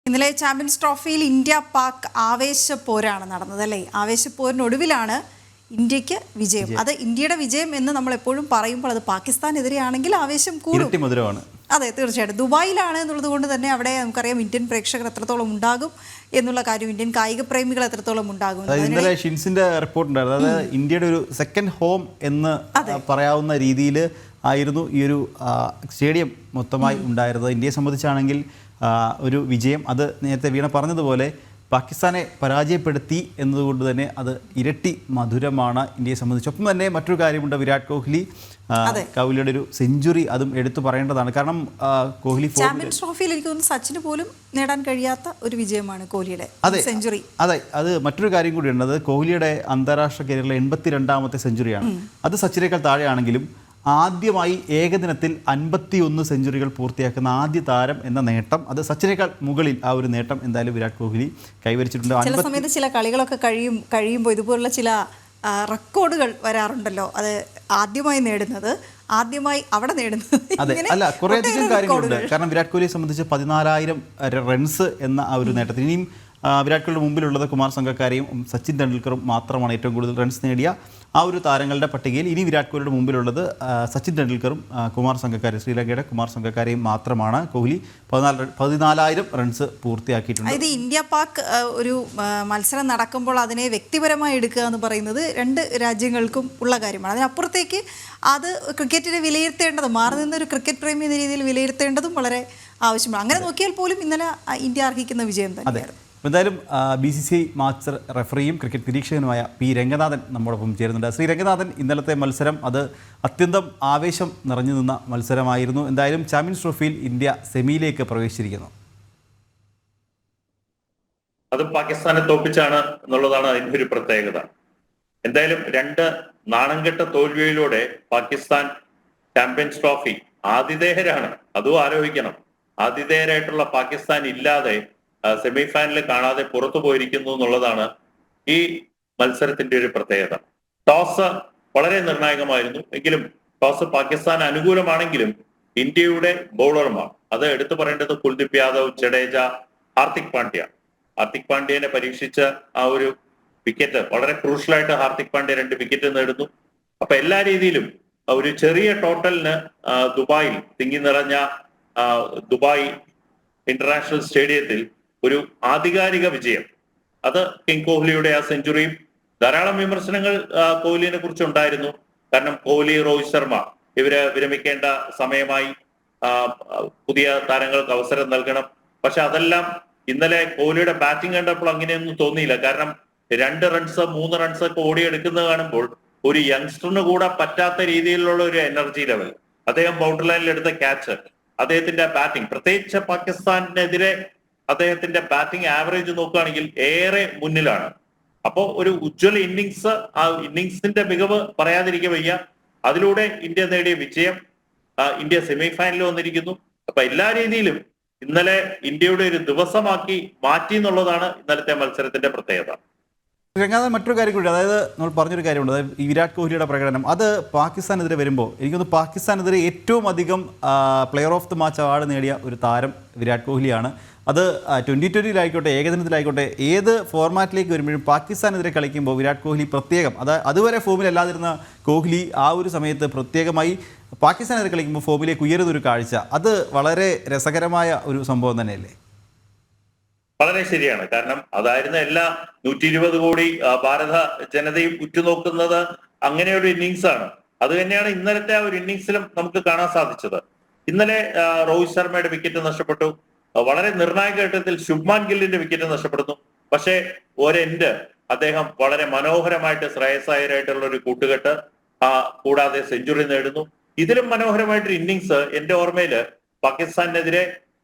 ഇന്നലെ ചാമ്പ്യൻസ് ട്രോഫിയിൽ ഇന്ത്യ പാക് ആവേശപ്പോരാണ് നടന്നത് അല്ലേ? ആവേശപ്പോരിനൊടുവിലാണ് ഇന്ത്യക്ക് വിജയം. അത് ഇന്ത്യയുടെ വിജയം എന്ന് നമ്മൾ എപ്പോഴും പറയുമ്പോൾ അത് പാകിസ്ഥാനെതിരെയാണെങ്കിൽ ആവേശം കൂടും. അതെ, തീർച്ചയായിട്ടും. ദുബായിലാണ് എന്നുള്ളത് കൊണ്ട് തന്നെ അവിടെ നമുക്കറിയാം ഇന്ത്യൻ പ്രേക്ഷകർ എത്രത്തോളം ഉണ്ടാകും എന്നുള്ള കാര്യം, ഇന്ത്യൻ കായിക പ്രേമികൾ എത്രത്തോളം ഉണ്ടാകും. ഇന്നലെ ഷിൻസിന്റെ റിപ്പോർട്ട് ഉണ്ടായിരുന്നു. അതായത് ഇന്ത്യയുടെ ഒരു സെക്കൻഡ് ഹോം എന്ന് പറയാവുന്ന രീതിയിൽ ആയിരുന്നു ഈ ഒരു സ്റ്റേഡിയം മൊത്തമായി ഉണ്ടായിരുന്നത്. ഇന്ത്യയെ സംബന്ധിച്ചാണെങ്കിൽ ഒരു വിജയം, അത് നേരത്തെ വീണ പറഞ്ഞതുപോലെ പാകിസ്ഥാനെ പരാജയപ്പെടുത്തി എന്നതുകൊണ്ട് തന്നെ അത് ഇരട്ടി മധുരമാണ് ഇന്ത്യയെ സംബന്ധിച്ച്. ഒപ്പം തന്നെ മറ്റൊരു കാര്യമുണ്ട്, വിരാട് കോഹ്ലിയുടെ ഒരു സെഞ്ചുറി അതും എടുത്തു പറയേണ്ടതാണ്. കാരണം കോഹ്ലി ചാമ്പ്യൻസ് ട്രോഫിയിൽ എനിക്ക് തോന്നുന്നു സച്ചിന് പോലും നേടാൻ കഴിയാത്ത ഒരു വിജയമാണ് കോഹ്ലിയുടെ സെഞ്ചുറി. അതെ, അത് മറ്റൊരു കാര്യം കൂടിയുണ്ട്. അത് കോഹ്ലിയുടെ അന്താരാഷ്ട്ര കരിയറിലെ 82ാമത്തെ സെഞ്ചുറിയാണ്. അത് സച്ചിനേക്കാൾ താഴെയാണെങ്കിലും ആദ്യമായി ഏകദിനത്തിൽ 51 സെഞ്ചുറികൾ പൂർത്തിയാക്കുന്ന ആദ്യ താരം എന്ന നേട്ടം, അത് സച്ചിനേക്കാൾ മുകളിൽ ആ ഒരു നേട്ടം എന്തായാലും വിരാട് കോഹ്ലി കൈവരിച്ചിട്ടുണ്ട്. ചില സമയത്ത് ചില കളികളൊക്കെ കഴിയുമ്പോൾ ഇതുപോലുള്ള ചില റെക്കോർഡുകൾ വരാറുണ്ടല്ലോ, അത് ആദ്യമായി അവിടെ നേടുന്നത്. അതെ, അല്ല, കുറേയധികം കാര്യങ്ങളുണ്ട്. കാരണം വിരാട് കോഹ്ലിയെ സംബന്ധിച്ച് 14,000 റൺസ് എന്ന ആ ഒരു നേട്ടത്തിൽ ഇനിയും വിരാട് കോഹ്ലിയുടെ മുമ്പിലുള്ളത് കുമാർ സംഗക്കാരയും സച്ചിൻ തെണ്ടുൽക്കറും മാത്രമാണ് ഏറ്റവും കൂടുതൽ റൺസ് നേടിയ ആ ഒരു താരങ്ങളുടെ പട്ടികയിൽ. ഇനി വിരാട് കോഹ്ലിയുടെ മുമ്പിലുള്ളത് സച്ചിൻ തെണ്ടുൽക്കറും കുമാർ സംഗക്കാരയും, ശ്രീലങ്കയുടെ കുമാർ സംഗക്കാരയും മാത്രമാണ്. കോഹ്ലി 14,000 റൺസ് പൂർത്തിയാക്കിയിട്ടുണ്ട്. അതായത് ഇന്ത്യ പാക് ഒരു മത്സരം നടക്കുമ്പോൾ അതിനെ വ്യക്തിപരമായി എടുക്കുക എന്ന് പറയുന്നത് രണ്ട് രാജ്യങ്ങൾക്കും ഉള്ള കാര്യമാണ്. അതിനപ്പുറത്തേക്ക് അത് ക്രിക്കറ്റിനെ മാറി നിന്നൊരു ക്രിക്കറ്റ് പ്രേമി എന്ന രീതിയിൽ വിലയിരുത്തേണ്ടതും വളരെ ആവശ്യമാണ്. അങ്ങനെ നോക്കിയാൽ പോലും ഇന്നലെ ഇന്ത്യ അർഹിക്കുന്ന വിജയം തന്നെയാണ്. എന്തായാലും BCCI മാച്ച് റെഫറിയും ക്രിക്കറ്റ് നിരീക്ഷകനുമായ P. രംഗനാഥൻ നമ്മോടൊപ്പം ചേരുന്നുണ്ട്. ശ്രീ രംഗനാഥൻ, ഇന്നലത്തെ മത്സരം അത് അത്യന്തം ആവേശം നിറഞ്ഞു നിന്ന മത്സരമായിരുന്നു. എന്തായാലും ചാമ്പ്യൻസ് ട്രോഫിയിൽ ഇന്ത്യ സെമിയിലേക്ക് പ്രവേശിച്ചിരിക്കുന്നു. അത് പാകിസ്ഥാനെ തോൽപ്പിച്ചാണ് എന്നുള്ളതാണ് അതിൻ്റെ ഒരു പ്രത്യേകത. എന്തായാലും രണ്ട് നാണംകെട്ട തോൽവിയിലൂടെ പാകിസ്ഥാൻ ചാമ്പ്യൻസ് ട്രോഫി ആതിഥേയരാണ്, അതും ആലോചിക്കണം. ആതിഥേയരായിട്ടുള്ള പാകിസ്ഥാൻ ഇല്ലാതെ സെമി ഫൈനലിൽ കാണാതെ പുറത്തു പോയിരിക്കുന്നു എന്നുള്ളതാണ് ഈ മത്സരത്തിന്റെ ഒരു പ്രത്യേകത. ടോസ് വളരെ നിർണായകമായിരുന്നു. എങ്കിലും ടോസ് പാകിസ്ഥാൻ അനുകൂലമാണെങ്കിലും ഇന്ത്യയുടെ ബൗളർമാർ, അത് എടുത്തു പറയേണ്ടത് കുൽദീപ് യാദവ്, ജഡേജ, ഹാർദിക് പാണ്ഡ്യനെ പരീക്ഷിച്ച ആ ഒരു വിക്കറ്റ് വളരെ ക്രൂഷ്യലായിട്ട് ഹാർദിക് പാണ്ഡ്യ 2 വിക്കറ്റ് നേടുന്നു. അപ്പൊ എല്ലാ രീതിയിലും ഒരു ചെറിയ ടോട്ടലിന് ദുബായിൽ തിങ്ങി നിറഞ്ഞ ദുബായ് ഇന്റർനാഷണൽ സ്റ്റേഡിയത്തിൽ ഒരു ആധികാരിക വിജയം. അത് കിങ് കോഹ്ലിയുടെ ആ സെഞ്ചുറിയും, ധാരാളം വിമർശനങ്ങൾ കോഹ്ലിനെ കുറിച്ച് ഉണ്ടായിരുന്നു. കാരണം കോഹ്ലി, രോഹിത് ശർമ്മ ഇവര് വിരമിക്കേണ്ട സമയമായി, പുതിയ താരങ്ങൾക്ക് അവസരം നൽകണം. പക്ഷെ അതെല്ലാം ഇന്നലെ കോഹ്ലിയുടെ ബാറ്റിംഗ് കണ്ടപ്പോൾ അങ്ങനെയൊന്നും തോന്നിയില്ല. കാരണം 2 റൺസ് 3 റൺസ് ഒക്കെ ഓടിയെടുക്കുന്നത് കാണുമ്പോൾ ഒരു യങ്സ്റ്ററിന് കൂടെ പറ്റാത്ത രീതിയിലുള്ള ഒരു എനർജി ലെവൽ. അദ്ദേഹം ബൗണ്ടറി ലൈനിൽ എടുത്ത ക്യാച്ച്, അദ്ദേഹത്തിന്റെ ബാറ്റിംഗ്, പ്രത്യേകിച്ച് പാകിസ്ഥാനെതിരെ അദ്ദേഹത്തിന്റെ ബാറ്റിംഗ് ആവറേജ് നോക്കുകയാണെങ്കിൽ ഏറെ മുന്നിലാണ്. അപ്പോൾ ഒരു ഉജ്ജ്വല ഇന്നിങ്സ്, ആ ഇന്നിങ്സിന്റെ മികവ് പറയാതിരിക്കുക വയ്യ. അതിലൂടെ ഇന്ത്യ നേടിയ വിജയം, ഇന്ത്യ സെമി ഫൈനലിൽ വന്നിരിക്കുന്നു. അപ്പൊ എല്ലാ രീതിയിലും ഇന്നലെ ഇന്ത്യയുടെ ഒരു ദിവസമാക്കി മാറ്റി എന്നുള്ളതാണ് ഇന്നലത്തെ മത്സരത്തിന്റെ പ്രത്യേകത. രംഗനാഥൻ, മറ്റൊരു കാര്യം കൂടി, അതായത് നമ്മൾ പറഞ്ഞൊരു കാര്യമുണ്ട്, അതായത് ഈ വിരാട് കോഹ്ലിയുടെ പ്രകടനം അത് പാകിസ്ഥാനെതിരെ വരുമ്പോൾ എനിക്കൊന്ന് പാകിസ്ഥാനെതിരെ ഏറ്റവും അധികം player of the match award നേടിയ ഒരു താരം വിരാട് കോഹ്ലിയാണ്. അത് 2020-ലായിക്കോട്ടെ, ഏകദിനത്തിലായിക്കോട്ടെ, ഏത് ഫോർമാറ്റിലേക്ക് വരുമ്പോഴും പാകിസ്ഥാനെതിരെ കളിക്കുമ്പോൾ വിരാട് കോഹ്ലി പ്രത്യേകം, അതുവരെ ഫോമിലല്ലാതിരുന്ന കോഹ്ലി ആ ഒരു സമയത്ത് പ്രത്യേകമായി പാകിസ്ഥാനെതിരെ കളിക്കുമ്പോൾ ഫോമിലേക്ക് ഉയരുന്നൊരു കാഴ്ച, അത് വളരെ രസകരമായ ഒരു സംഭവം തന്നെയല്ലേ? വളരെ ശരിയാണ്. കാരണം അതായിരുന്നു എല്ലാ 120 കോടി ഭാരത ജനതയും ഉറ്റുനോക്കുന്നത് അങ്ങനെ ഒരു ഇന്നിങ്സ് ആണ്. അത് തന്നെയാണ് ഇന്നലത്തെ ആ ഒരു ഇന്നിങ്സിലും നമുക്ക് കാണാൻ സാധിച്ചത്. ഇന്നലെ രോഹിത് ശർമ്മയുടെ വിക്കറ്റ് നഷ്ടപ്പെട്ടു. വളരെ നിർണായക ഘട്ടത്തിൽ ശുഭ്മാൻ ഗില്ലിന്റെ വിക്കറ്റ് നഷ്ടപ്പെടുന്നു. പക്ഷേ ഒരെൻഡ് അദ്ദേഹം വളരെ മനോഹരമായിട്ട് ശ്രേയസ് അയ്യരായിട്ടുള്ള ഒരു കൂട്ടുകെട്ട്, കൂടാതെ സെഞ്ചുറി നേടുന്നു. ഇതിലും മനോഹരമായിട്ടൊരു ഇന്നിങ്സ് എന്റെ ഓർമ്മയില് പാകിസ്ഥാനെതിരെ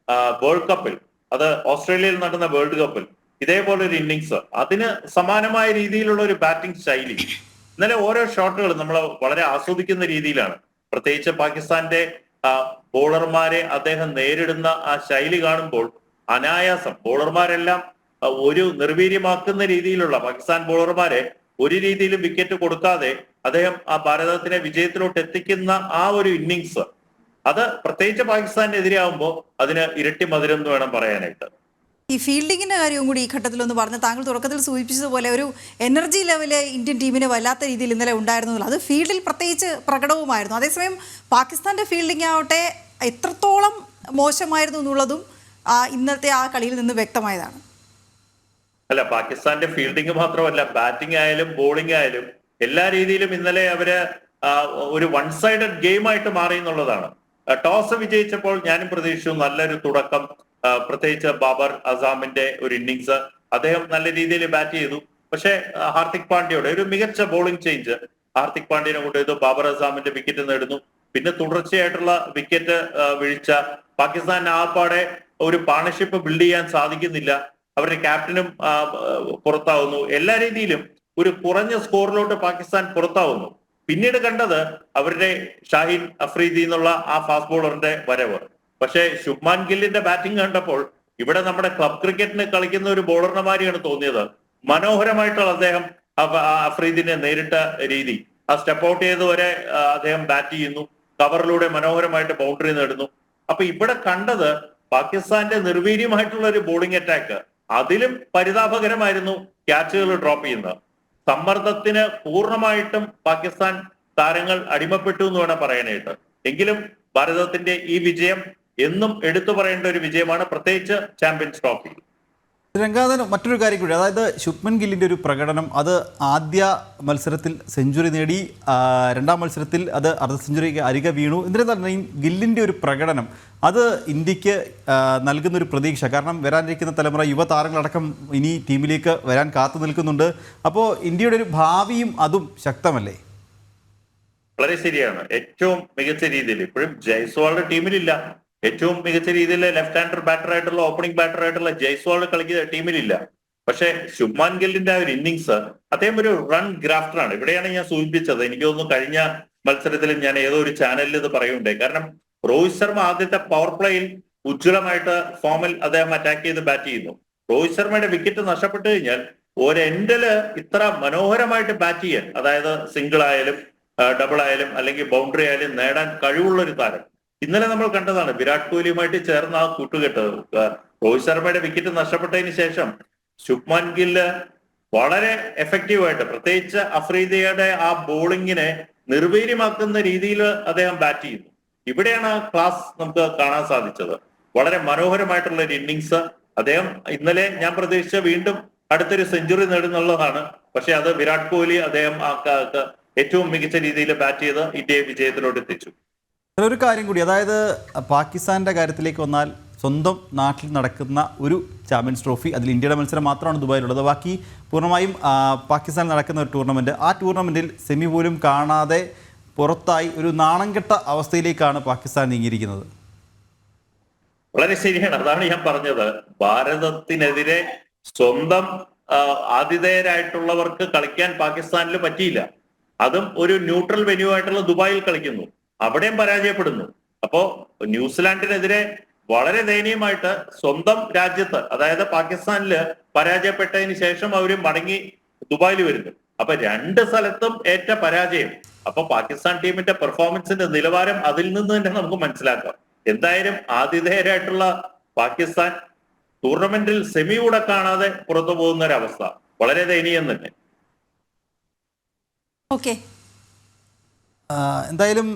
വേൾഡ് കപ്പിൽ, അത് ഓസ്ട്രേലിയയിൽ നടന്ന വേൾഡ് കപ്പിൽ ഇതേപോലെ ഒരു ഇന്നിങ്സ്, അതിന് സമാനമായ രീതിയിലുള്ള ഒരു ബാറ്റിംഗ് ശൈലി. ഇന്നലെ ഓരോ ഷോട്ടുകളും നമ്മൾ വളരെ ആസ്വദിക്കുന്ന രീതിയിലാണ്. പ്രത്യേകിച്ച് പാകിസ്ഥാന്റെ ബോളർമാരെ അദ്ദേഹം നേരിടുന്ന ആ ശൈലി കാണുമ്പോൾ അനായാസം ബോളർമാരെല്ലാം ഒരു നിർവീര്യമാക്കുന്ന രീതിയിലുള്ള, പാകിസ്ഥാൻ ബോളർമാരെ ഒരു രീതിയിലും വിക്കറ്റ് കൊടുക്കാതെ അദ്ദേഹം ആ ഭാരതത്തിനെ വിജയത്തിലോട്ട് എത്തിക്കുന്ന ആ ഒരു ഇന്നിങ്സ്, അത് പ്രത്യേകിച്ച് പാകിസ്ഥാനെതിരെ ആവുമ്പോൾ അതിന് ഇരട്ടി മധുരം എന്ന് വേണം പറയാനായിട്ട്. ഈ ഫീൽഡിങ്ങിൻ്റെ കാര്യവും കൂടി ഈ ഘട്ടത്തിലൊന്ന് പറഞ്ഞ്, താങ്കൾ തുടക്കത്തിൽ സൂചിപ്പിച്ചതുപോലെ ഒരു എനർജി ലെവല് ഇന്ത്യൻ ടീമിന് വല്ലാത്ത രീതിയിൽ ഇന്നലെ ഉണ്ടായിരുന്നില്ല. അത് ഫീൽഡിൽ പ്രത്യേകിച്ച് പ്രകടവുമായിരുന്നു. അതേസമയം പാകിസ്ഥാൻ്റെ ഫീൽഡിംഗ് ആവട്ടെ എത്രത്തോളം മോശമായിരുന്നു എന്നുള്ളതും ഇന്നത്തെ ആ കളിയിൽ നിന്ന് വ്യക്തമായതാണ്. അല്ല, പാകിസ്ഥാന്റെ ഫീൽഡിംഗ് മാത്രമല്ല, ബാറ്റിംഗ് ആയാലും ബോളിംഗ് ആയാലും എല്ലാ രീതിയിലും ഇന്നലെ അവര് ഒരു വൺ സൈഡഡ് ഗെയിം ആയിട്ട് മാറി എന്നുള്ളതാണ്. ടോസ് വിജയിച്ചപ്പോൾ ഞാനും പ്രതീക്ഷിച്ചു നല്ലൊരു തുടക്കം, പ്രത്യേകിച്ച് ബാബർ അസാമിന്റെ ഒരു ഇന്നിങ്സ്, അദ്ദേഹം നല്ല രീതിയിൽ ബാറ്റ് ചെയ്തു. പക്ഷേ ഹാർദിക് പാണ്ഡ്യയുടെ ഒരു മികച്ച ബോളിംഗ് ചേഞ്ച് ഹാർദിക് പാണ്ഡ്യനെ കൊണ്ട് ചെയ്തു. ബാബർ അസാമിന്റെ വിക്കറ്റ് നേടുന്നു. പിന്നെ തുടർച്ചയായിട്ടുള്ള വിക്കറ്റ് വീഴ്ച, പാകിസ്ഥാൻ ആപ്പാടെ ഒരു പാർട്ണർഷിപ്പ് ബിൽഡ് ചെയ്യാൻ സാധിക്കുന്നില്ല. അവരുടെ ക്യാപ്റ്റനും പുറത്താവുന്നു. എല്ലാ രീതിയിലും ഒരു കുറഞ്ഞ സ്കോറിലോട്ട് പാകിസ്ഥാൻ പുറത്താവുന്നു. പിന്നീട് കണ്ടത് അവരുടെ ഷാഹിൻ അഫ്രീദി എന്നുള്ള ആ ഫാസ്റ്റ് ബോളറിന്റെ വരവ്. പക്ഷേ ശുഭ്മാൻ ഗില്ലിന്റെ ബാറ്റിംഗ് കണ്ടപ്പോൾ ഇവിടെ നമ്മുടെ ക്ലബ് ക്രിക്കറ്റിന് കളിക്കുന്ന ഒരു ബോളറിനെ മാതിരിയാണ് തോന്നിയത്. മനോഹരമായിട്ടുള്ള അദ്ദേഹം അഫ്രീദിനെ നേരിട്ട രീതി, ആ സ്റ്റെപ്പ് ഔട്ട് ചെയ്ത് വരെ അദ്ദേഹം ബാറ്റ് ചെയ്യുന്നു, കവറിലൂടെ മനോഹരമായിട്ട് ബൗണ്ടറി നേടുന്നു. അപ്പൊ ഇവിടെ കണ്ടത് പാകിസ്ഥാന്റെ നിർവീര്യമായിട്ടുള്ള ഒരു ബോളിംഗ് അറ്റാക്ക്. അതിലും പരിതാപകരമായിരുന്നു ക്യാച്ചുകൾ ഡ്രോപ്പ് ചെയ്യുന്നത്. സമ്മർദ്ദത്തിന് പൂർണ്ണമായിട്ടും പാകിസ്ഥാൻ താരങ്ങൾ അടിമപ്പെട്ടു എന്ന് വേണം പറയാനായിട്ട്. എങ്കിലും ഭാരതത്തിന്റെ ഈ വിജയം എന്നും എടുത്തു പറയേണ്ട ഒരു വിജയമാണ്, പ്രത്യേകിച്ച് ചാമ്പ്യൻസ് ട്രോഫി. രംഗാധരൻ, മറ്റൊരു കാര്യം കൂടി, അതായത് ശുഭ്മൻ ഗില്ലിൻ്റെ ഒരു പ്രകടനം, അത് ആദ്യ മത്സരത്തിൽ സെഞ്ചുറി നേടി, രണ്ടാം മത്സരത്തിൽ അത് അർദ്ധ സെഞ്ചുറിക്ക് അരികെ വീണു. എന്നിരുന്നാലും ഗില്ലിൻ്റെ ഒരു പ്രകടനം അത് ഇന്ത്യക്ക് നൽകുന്നൊരു പ്രതീക്ഷ. കാരണം വരാനിരിക്കുന്ന തലമുറ യുവതാരങ്ങളടക്കം ഇനി ടീമിലേക്ക് വരാൻ കാത്തു നിൽക്കുന്നുണ്ട്. അപ്പോൾ ഇന്ത്യയുടെ ഒരു ഭാവിയും അതും ശക്തമല്ലേ? വളരെ ശരിയാണ്. ഏറ്റവും മികച്ച രീതിയിൽ ഇപ്പോഴും ജയ്സ്വാളുടെ ടീമിലില്ല. ഏറ്റവും മികച്ച രീതിയിൽ ലെഫ്റ്റ് ഹാൻഡർ ബാറ്റർ ആയിട്ടുള്ള ഓപ്പണിംഗ് ബാറ്റർ ആയിട്ടുള്ള ജയ്സ്വാൾ കളിക്കുന്ന ടീമിലില്ല. പക്ഷെ ശുഭ്മാൻ ഗില്ലിന്റെ ആ ഒരു ഇന്നിങ്സ്, അദ്ദേഹം ഒരു റൺ ഗ്രാഫ്റ്ററാണ്. ഇവിടെയാണ് ഞാൻ സൂചിപ്പിച്ചത്. എനിക്ക് തോന്നുന്നു കഴിഞ്ഞ മത്സരത്തിൽ ഞാൻ ഏതോ ഒരു ചാനലിൽ ഇത് പറയുന്നുണ്ട്. കാരണം രോഹിത് ശർമ്മ ആദ്യത്തെ പവർ പ്ലേയിൽ ഉജ്ജ്വലമായിട്ട് ഫോമിൽ അദ്ദേഹം അറ്റാക്ക് ചെയ്ത് ബാറ്റ് ചെയ്യുന്നു. രോഹിത് ശർമ്മയുടെ വിക്കറ്റ് നഷ്ടപ്പെട്ടു കഴിഞ്ഞാൽ ഒരു എൻഡില് ഇത്ര മനോഹരമായിട്ട് ബാറ്റ് ചെയ്യാൻ, അതായത് സിംഗിൾ ആയാലും ഡബിൾ ആയാലും അല്ലെങ്കിൽ ബൗണ്ടറി ആയാലും നേടാൻ കഴിവുള്ള ഒരു താരം ഇന്നലെ നമ്മൾ കണ്ടതാണ്. വിരാട് കോഹ്ലിയുമായിട്ട് ചേർന്ന് ആ കൂട്ടുകെട്ട്, രോഹിത് ശർമ്മയുടെ വിക്കറ്റ് നഷ്ടപ്പെട്ടതിന് ശേഷം ശുഭ്മാൻ ഗില്ല് വളരെ എഫക്റ്റീവായിട്ട്, പ്രത്യേകിച്ച് അഫ്രീദിയുടെ ആ ബോളിങ്ങിനെ നിർവീര്യമാക്കുന്ന രീതിയിൽ അദ്ദേഹം ബാറ്റ് ചെയ്യുന്നു. ഇവിടെയാണ് ആ ക്ലാസ് നമുക്ക് കാണാൻ സാധിച്ചത്. വളരെ മനോഹരമായിട്ടുള്ള ഒരു ഇന്നിങ്സ് അദ്ദേഹം ഇന്നലെ ഞാൻ പ്രതീക്ഷിച്ച വീണ്ടും അടുത്തൊരു സെഞ്ചുറി നേടുന്നുള്ളതാണ്. പക്ഷെ അത് വിരാട് കോഹ്ലി അദ്ദേഹം ഏറ്റവും മികച്ച രീതിയിൽ ബാറ്റ് ചെയ്ത് ഇന്ത്യയെ വിജയത്തിലോട്ട് എത്തിച്ചു. ഒരു കാര്യം കൂടി, അതായത് പാകിസ്ഥാൻ്റെ കാര്യത്തിലേക്ക് വന്നാൽ സ്വന്തം നാട്ടിൽ നടക്കുന്ന ഒരു ചാമ്പ്യൻസ് ട്രോഫി, അതിൽ ഇന്ത്യയുടെ മത്സരം മാത്രമാണ് ദുബായിലുള്ളത്. ബാക്കി പൂർണ്ണമായും പാകിസ്ഥാനിൽ നടക്കുന്ന ഒരു ടൂർണമെൻറ്റ്. ആ ടൂർണമെൻറ്റിൽ സെമി പോലും കാണാതെ പുറത്തായി ഒരു നാണംകെട്ട അവസ്ഥയിലേക്കാണ് പാകിസ്ഥാൻ നീങ്ങിയിരിക്കുന്നത്. വളരെ ശരിയാണ്. അതാണ് ഞാൻ പറഞ്ഞത്. ഭാരതത്തിനെതിരെ സ്വന്തം ആതിഥേയരായിട്ടുള്ളവർക്ക് കളിക്കാൻ പാകിസ്ഥാനിൽ പറ്റിയില്ല. അതും ഒരു ന്യൂട്രൽ വെന്യൂ ആയിട്ടുള്ള ദുബായിൽ കളിക്കുന്നു, അവിടെയും പരാജയപ്പെടുന്നു. അപ്പോ ന്യൂസിലാൻഡിനെതിരെ വളരെ ദയനീയമായിട്ട് സ്വന്തം രാജ്യത്ത്, അതായത് പാകിസ്ഥാനില് പരാജയപ്പെട്ടതിന് ശേഷം അവർ മടങ്ങി ദുബായിൽ വരുന്നു. അപ്പൊ രണ്ട് സ്ഥലത്തും ഏറ്റ പരാജയം. അപ്പൊ പാകിസ്ഥാൻ ടീമിന്റെ പെർഫോമൻസിന്റെ നിലവാരം അതിൽ നിന്ന് തന്നെ നമുക്ക് മനസ്സിലാക്കാം. എന്തായാലും ആതിഥേയരായിട്ടുള്ള പാകിസ്ഥാൻ ടൂർണമെന്റിൽ സെമി കൂടെ കാണാതെ പുറത്തു പോകുന്ന ഒരവസ്ഥ വളരെ ദയനീയം തന്നെ. ഓക്കെ, എന്തായാലും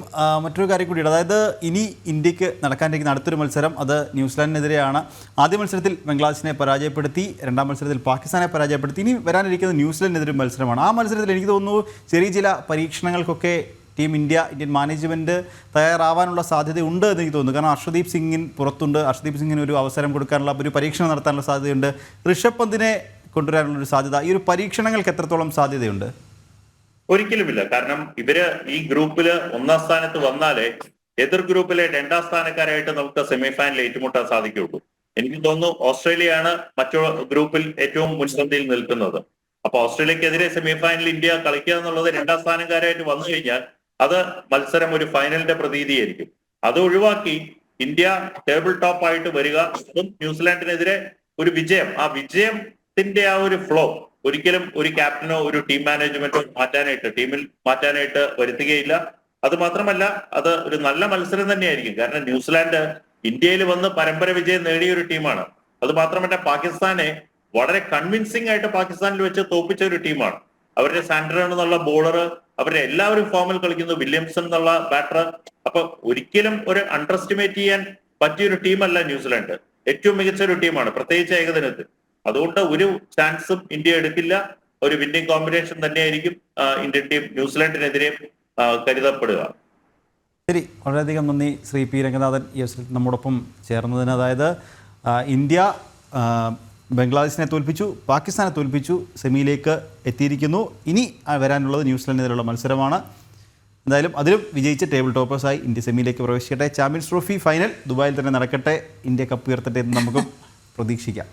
മറ്റൊരു കാര്യം കൂടിയുണ്ട്. അതായത് ഇനി ഇന്ത്യക്ക് നടക്കാനിരിക്കുന്ന അടുത്തൊരു മത്സരം അത് ന്യൂസിലാൻഡിനെതിരെയാണ്. ആദ്യ മത്സരത്തിൽ ബംഗ്ലാദേശിനെ പരാജയപ്പെടുത്തി, രണ്ടാം മത്സരത്തിൽ പാകിസ്ഥാനെ പരാജയപ്പെടുത്തി. ഇനി വരാനിരിക്കുന്നത് ന്യൂസിലാൻഡിനെതിരെ മത്സരമാണ്. ആ മത്സരത്തിൽ എനിക്ക് തോന്നുന്നു ചെറിയ ചില പരീക്ഷണങ്ങൾക്കൊക്കെ ഇന്ത്യൻ മാനേജ്മെൻറ്റ് തയ്യാറാവാനുള്ള സാധ്യതയുണ്ട് എന്ന് എനിക്ക് തോന്നുന്നു. കാരണം അർഷദീപ് സിംഗിന് പുറത്തുണ്ട്. അർഷദീപ് സിംഗിന് ഒരു അവസരം കൊടുക്കാനുള്ള ഒരു പരീക്ഷണം നടത്താനുള്ള സാധ്യതയുണ്ട്. ഋഷഭ് പന്തിനെ കൊണ്ടുവരാനുള്ളൊരു സാധ്യത. ഈ ഒരു പരീക്ഷണങ്ങൾക്ക് എത്രത്തോളം സാധ്യതയുണ്ട്? ഒരിക്കലുമില്ല. കാരണം ഇവര് ഈ ഗ്രൂപ്പില് ഒന്നാം സ്ഥാനത്ത് വന്നാലേ എതിർ ഗ്രൂപ്പിലെ രണ്ടാം സ്ഥാനക്കാരായിട്ട് നമുക്ക് സെമിഫൈനലിൽ ഏറ്റുമുട്ടാൻ സാധിക്കുകയുള്ളൂ. എനിക്ക് തോന്നുന്നു ഓസ്ട്രേലിയയാണ് മറ്റു ഗ്രൂപ്പിൽ ഏറ്റവും മുൻപന്തിയിൽ നിൽക്കുന്നത്. അപ്പൊ ഓസ്ട്രേലിയക്കെതിരെ സെമിഫൈനലിൽ ഇന്ത്യ കളിക്കുക എന്നുള്ളത് രണ്ടാം സ്ഥാനക്കാരായിട്ട് വന്നു കഴിഞ്ഞാൽ അത് മത്സരം ഒരു ഫൈനലിന്റെ പ്രതീതിയായിരിക്കും. അത് ഒഴിവാക്കി ഇന്ത്യ ടേബിൾ ടോപ്പ് ആയിട്ട് വരിക, അതും ന്യൂസിലാൻഡിനെതിരെ ഒരു വിജയം, ആ വിജയത്തിന്റെ ആ ഒരു ഫ്ലോ ഒരിക്കലും ഒരു ക്യാപ്റ്റനോ ഒരു ടീം മാനേജ്മെന്റോ ടീമിൽ മാറ്റാനായിട്ട് വരുത്തുകയില്ല. അത് മാത്രമല്ല, അത് ഒരു നല്ല മത്സരം തന്നെയായിരിക്കും. കാരണം ന്യൂസിലാൻഡ് ഇന്ത്യയിൽ വന്ന് പരമ്പര വിജയം നേടിയ ഒരു ടീമാണ്. അത് മാത്രമല്ല പാകിസ്ഥാനെ വളരെ കൺവിൻസിംഗ് ആയിട്ട് പാകിസ്ഥാനിൽ വെച്ച് തോപ്പിച്ച ഒരു ടീമാണ്. അവരുടെ സാൻഡ്രൺ എന്നുള്ള ബോളർ, അവരുടെ എല്ലാവരും ഫോമിൽ കളിക്കുന്നു, വില്യംസൺ എന്നുള്ള ബാറ്റർ. അപ്പൊ ഒരിക്കലും ഒരു അണ്ടർ എസ്റ്റിമേറ്റ് ചെയ്യാൻ പറ്റിയൊരു ടീമല്ല ന്യൂസിലാൻഡ്. ഏറ്റവും മികച്ച ഒരു ടീമാണ്, പ്രത്യേകിച്ച് ഏകദിനത്തിൽ. അതുകൊണ്ട് ഒരു ചാൻസും ഇന്ത്യ എടുക്കില്ല. ഒരു വിന്നിംഗ് കോമ്പിനേഷൻ തന്നെയായിരിക്കും ഇന്ത്യൻ ടീം ന്യൂസിലാൻഡിനെതിരെ കരുതപ്പെടുക. ശരി, വളരെയധികം നന്ദി ശ്രീ പി രംഗനാഥൻ ഈ അവസരത്തിൽ നമ്മോടൊപ്പം ചേർന്നതിന്. അതായത് ഇന്ത്യ ബംഗ്ലാദേശിനെ തോൽപ്പിച്ചു, പാകിസ്ഥാനെ തോൽപ്പിച്ചു, സെമിയിലേക്ക് എത്തിയിരിക്കുന്നു. ഇനി വരാനുള്ളത് ന്യൂസിലൻഡിനെതിരെയുള്ള മത്സരമാണ്. എന്തായാലും അതിലും വിജയിച്ച് ടേബിൾ ടോപ്പേഴ്സായി ഇന്ത്യ സെമിയിലേക്ക് പ്രവേശിക്കട്ടെ. ചാമ്പ്യൻസ് ട്രോഫി ഫൈനൽ ദുബായിൽ തന്നെ നടക്കട്ടെ. ഇന്ത്യ കപ്പ് ഉയർത്തട്ടെ എന്ന് നമുക്ക് പ്രതീക്ഷിക്കാം.